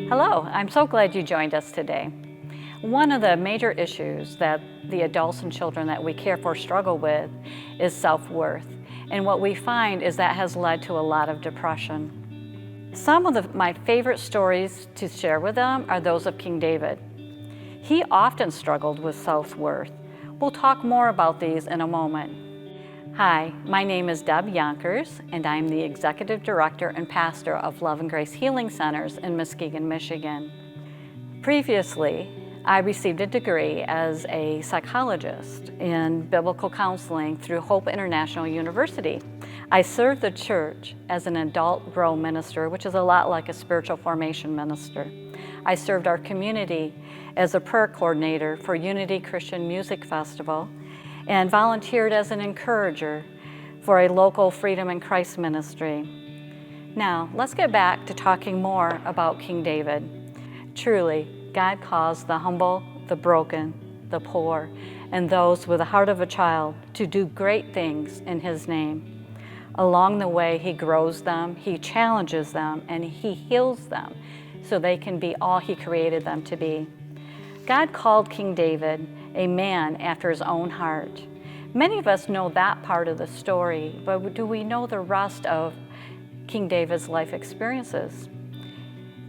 Hello, I'm so glad you joined us today. One of the major issues that the adults and children that we care for struggle with is self-worth. And what we find is that has led to a lot of depression. Some of my favorite stories to share with them are those of King David. He often struggled with self-worth. We'll talk more about these in a moment. Hi, my name is Deb Yonkers, and I'm the Executive Director and Pastor of Love and Grace Healing Centers in Muskegon, Michigan. Previously, I received a degree as a psychologist in biblical counseling through Hope International University. I served the church as an adult grow minister, which is a lot like a spiritual formation minister. I served our community as a prayer coordinator for Unity Christian Music Festival and volunteered as an encourager for a local Freedom in Christ ministry. Now, let's get back to talking more about King David. Truly, God calls the humble, the broken, the poor, and those with the heart of a child to do great things in His name. Along the way, He grows them, He challenges them, and He heals them so they can be all He created them to be. God called King David a man after His own heart. Many of us know that part of the story, but do we know the rest of King David's life experiences?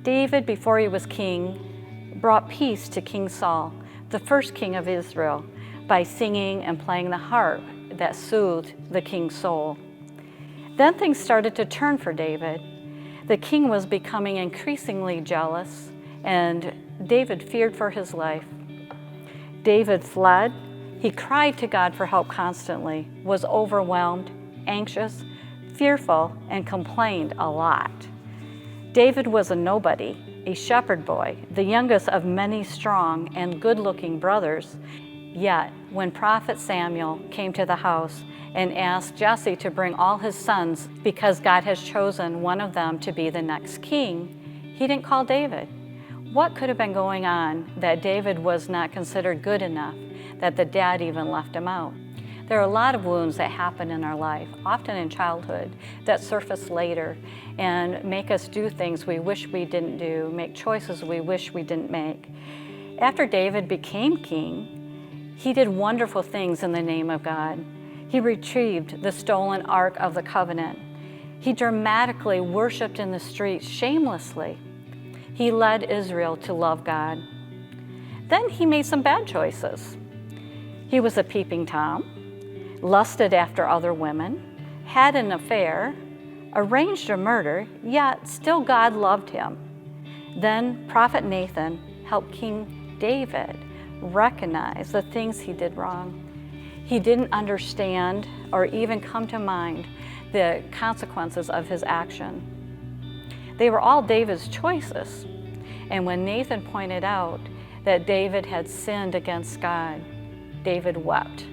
David, before he was king, brought peace to King Saul, the first king of Israel, by singing and playing the harp that soothed the king's soul. Then things started to turn for David. The king was becoming increasingly jealous, and David feared for his life. David fled. He cried to God for help constantly, was overwhelmed, anxious, fearful, and complained a lot. David was a nobody, a shepherd boy, the youngest of many strong and good-looking brothers. Yet, when Prophet Samuel came to the house and asked Jesse to bring all his sons because God has chosen one of them to be the next king, he didn't call David. What could have been going on that David was not considered good enough, that the dad even left him out? There are a lot of wounds that happen in our life, often in childhood, that surface later and make us do things we wish we didn't do, make choices we wish we didn't make. After David became king, he did wonderful things in the name of God. He retrieved the stolen Ark of the Covenant. He dramatically worshiped in the streets shamelessly. He led Israel to love God. Then he made some bad choices. He was a peeping Tom, lusted after other women, had an affair, arranged a murder, yet still God loved him. Then Prophet Nathan helped King David recognize the things he did wrong. He didn't understand or even come to mind the consequences of his action. They were all David's choices. And when Nathan pointed out that David had sinned against God, David wept.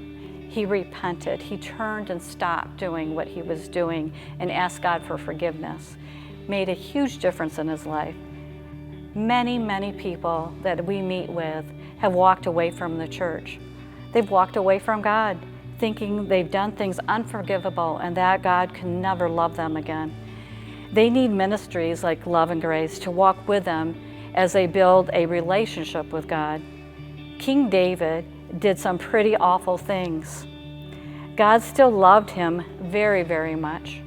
He repented. He turned and stopped doing what he was doing and asked God for forgiveness. Made a huge difference in his life. Many, many people that we meet with have walked away from the church. They've walked away from God, thinking they've done things unforgivable and that God can never love them again. They need ministries like Love and Grace to walk with them as they build a relationship with God. King David did some pretty awful things. God still loved him very, very much.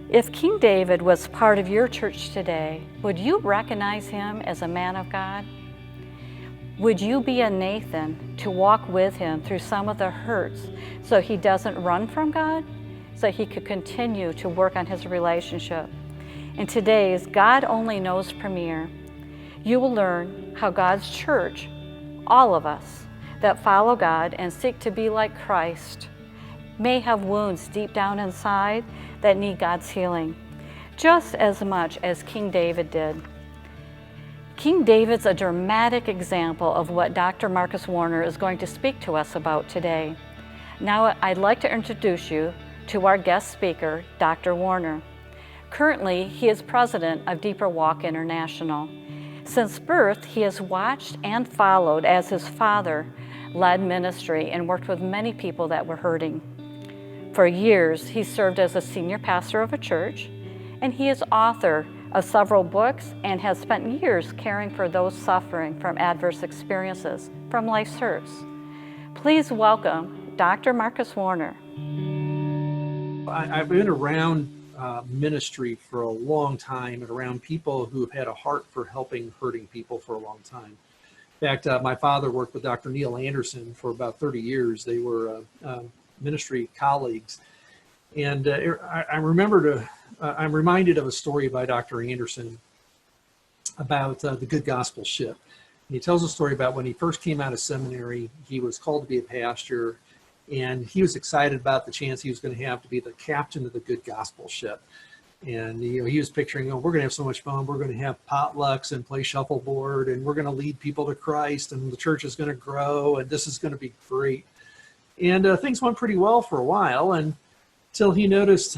If King David was part of your church today, would you recognize him as a man of God? Would you be a Nathan to walk with him through some of the hurts so he doesn't run from God? So he could continue to work on his relationship. In today's God Only Knows premiere, you will learn how God's church, all of us that follow God and seek to be like Christ, may have wounds deep down inside that need God's healing, just as much as King David did. King David's a dramatic example of what Dr. Marcus Warner is going to speak to us about today. Now I'd like to introduce you to our guest speaker, Dr. Warner. Currently, he is president of Deeper Walk International. Since birth, he has watched and followed as his father led ministry and worked with many people that were hurting. For years, he served as a senior pastor of a church, and he is author of several books and has spent years caring for those suffering from adverse experiences from life's hurts. Please welcome Dr. Marcus Warner. I've been around ministry for a long time and around people who have had a heart for helping hurting people for a long time. In fact, my father worked with Dr. Neil Anderson for about 30 years. They were ministry colleagues. And I'm reminded of a story by Dr. Anderson about the Good Gospel Ship. And he tells a story about when he first came out of seminary, he was called to be a pastor, and he was excited about the chance he was going to be the captain of the Good Gospel Ship. And he was picturing, we're going to have so much fun. We're going to have potlucks and play shuffleboard, and we're going to lead people to Christ, and the church is going to grow, and this is going to be great. And things went pretty well for a while, until he noticed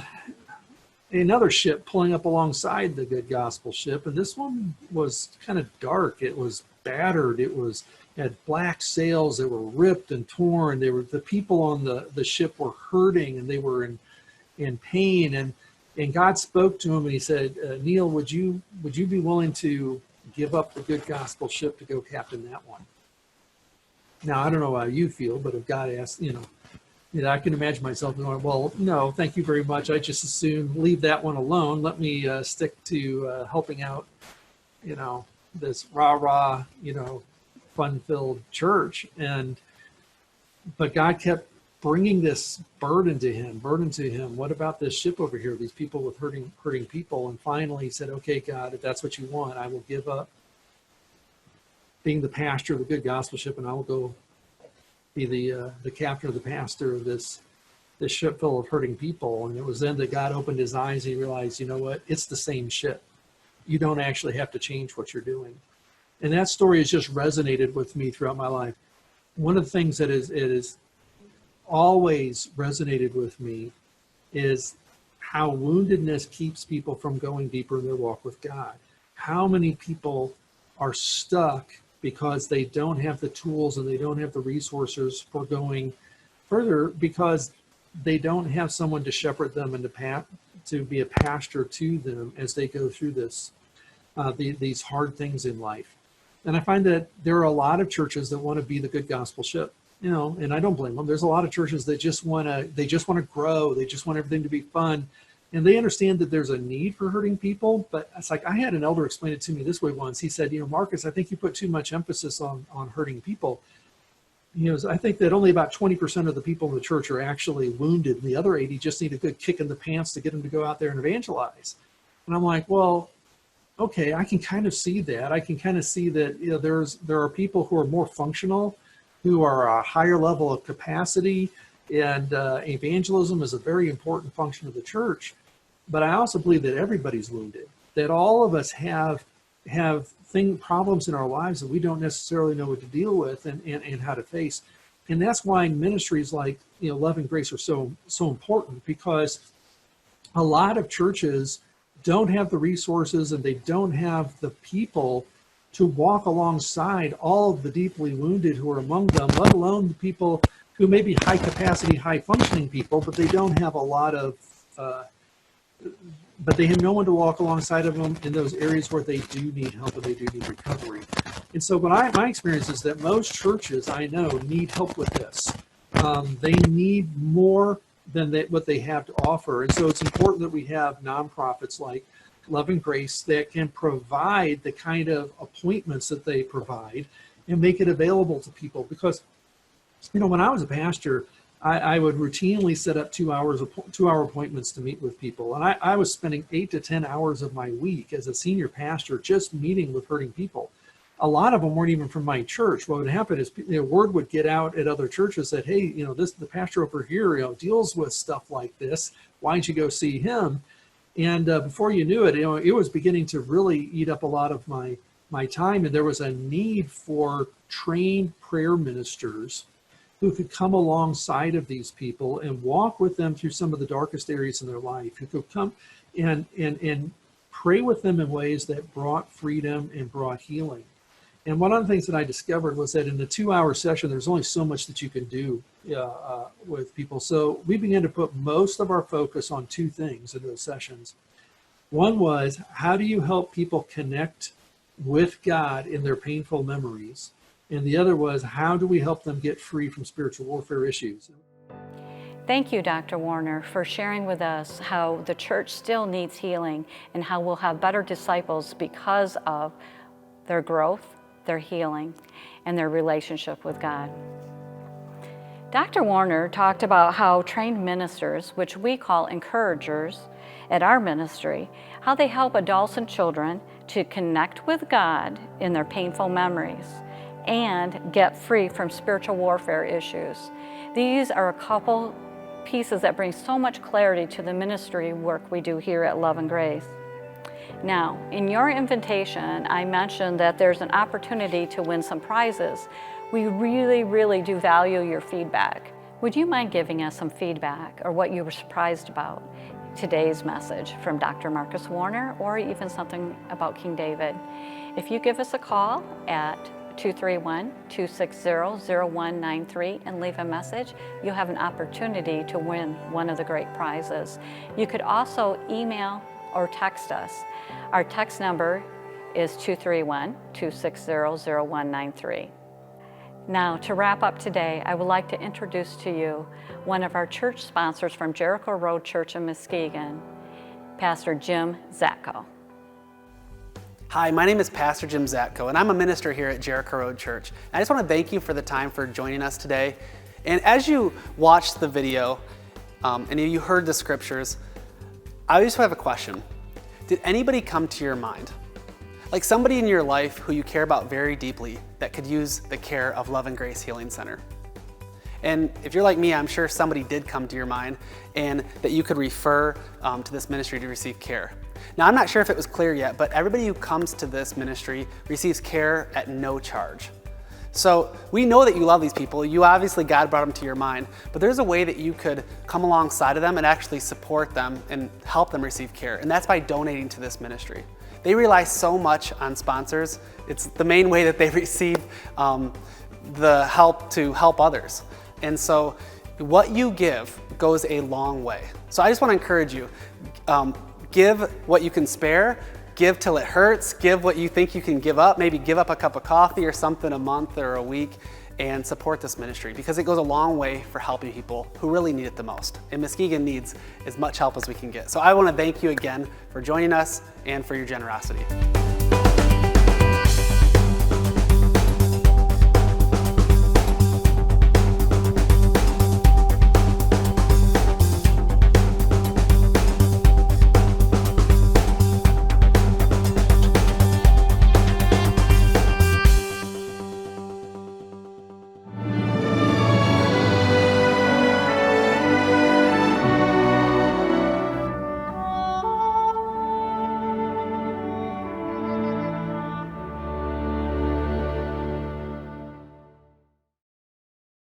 another ship pulling up alongside the Good Gospel Ship, and this one was kind of dark. It was battered. It had black sails that were ripped and torn. The people on the ship were hurting, and they were in pain. And God spoke to him, and he said, Neil, would you be willing to give up the Good Gospel Ship to go captain that one? Now, I don't know how you feel, but if God asked, I can imagine myself going, well, no, thank you very much. I just as soon leave that one alone. Let me stick to helping out, this rah-rah, fun-filled church. But God kept bringing this burden to him. What about this ship over here? These people with hurting people. And finally he said, okay, God, if that's what you want, I will give up being the pastor of the Good Gospel Ship, and I will go be the captain or the pastor of this ship full of hurting people. And it was then that God opened his eyes and he realized, you know what? It's the same ship. You don't actually have to change what you're doing. And that story has just resonated with me throughout my life. One of the things that is always resonated with me is how woundedness keeps people from going deeper in their walk with God. How many people are stuck because they don't have the tools and they don't have the resources for going further, because they don't have someone to shepherd them and to be a pastor to them as they go through these hard things in life. And I find that there are a lot of churches that want to be the Good Gospel Ship, and I don't blame them. There's a lot of churches that just want to grow. They just want everything to be fun. And they understand that there's a need for hurting people. But it's like, I had an elder explain it to me this way once. He said, Marcus, I think you put too much emphasis on hurting people. I think that only about 20% of the people in the church are actually wounded. And the other 80 just need a good kick in the pants to get them to go out there and evangelize. And I'm like, well, okay, I can kind of see that. I can kind of see that there are people who are more functional, who are a higher level of capacity, and evangelism is a very important function of the church. But I also believe that everybody's wounded, that all of us have problems in our lives that we don't necessarily know what to deal with and how to face. And that's why ministries like Love and Grace are so important, because a lot of churches don't have the resources and they don't have the people to walk alongside all of the deeply wounded who are among them, let alone the people who may be high capacity, high functioning people, but they don't have a lot of, but they have no one to walk alongside of them in those areas where they do need help and they do need recovery. And so my experience is that most churches I know need help with this. They need more than what they have to offer. And so it's important that we have nonprofits like Love and Grace that can provide the kind of appointments that they provide and make it available to people. Because, when I was a pastor, I would routinely set up 2-hour appointments to meet with people. And I was spending 8 to 10 hours of my week as a senior pastor just meeting with hurting people. A lot of them weren't even from my church. What would happen is word would get out at other churches that, hey, the pastor over here, deals with stuff like this. Why don't you go see him? And before you knew it, it was beginning to really eat up a lot of my time. And there was a need for trained prayer ministers who could come alongside of these people and walk with them through some of the darkest areas in their life, who could come and pray with them in ways that brought freedom and brought healing. And one of the things that I discovered was that in the 2-hour session, there's only so much that you can do with people. So we began to put most of our focus on 2 things in those sessions. One was, how do you help people connect with God in their painful memories? And the other was, how do we help them get free from spiritual warfare issues? Thank you, Dr. Warner, for sharing with us how the church still needs healing and how we'll have better disciples because of their growth, their healing, and their relationship with God. Dr. Warner talked about how trained ministers, which we call encouragers at our ministry, how they help adults and children to connect with God in their painful memories and get free from spiritual warfare issues. These are a couple pieces that bring so much clarity to the ministry work we do here at Love and Grace. Now, in your invitation, I mentioned that there's an opportunity to win some prizes. We really do value your feedback. Would you mind giving us some feedback or what you were surprised about today's message from Dr. Marcus Warner, or even something about King David? If you give us a call at 231-260-0193 and leave a message, you'll have an opportunity to win one of the great prizes. You could also email or text us. Our text number is 231-260-0193. Now, to wrap up today, I would like to introduce to you one of our church sponsors from Jericho Road Church in Muskegon, Pastor Jim Zatko. Hi, my name is Pastor Jim Zatko, and I'm a minister here at Jericho Road Church. I just want to thank you for the time for joining us today. And as you watched the video and you heard the scriptures, I just have a question. Did anybody come to your mind? Like somebody in your life who you care about very deeply that could use the care of Love and Grace Healing Center? And if you're like me, I'm sure somebody did come to your mind and that you could refer to this ministry to receive care. Now, I'm not sure if it was clear yet, but everybody who comes to this ministry receives care at no charge. So we know that you love these people. You obviously, God brought them to your mind, but there's a way that you could come alongside of them and actually support them and help them receive care. And that's by donating to this ministry. They rely so much on sponsors. It's the main way that they receive the help to help others. And so what you give goes a long way. So I just want to encourage you, give what you can spare, give till it hurts, give what you think you can give up, maybe give up a cup of coffee or something a month or a week, and support this ministry because it goes a long way for helping people who really need it the most. And Muskegon needs as much help as we can get. So I want to thank you again for joining us and for your generosity.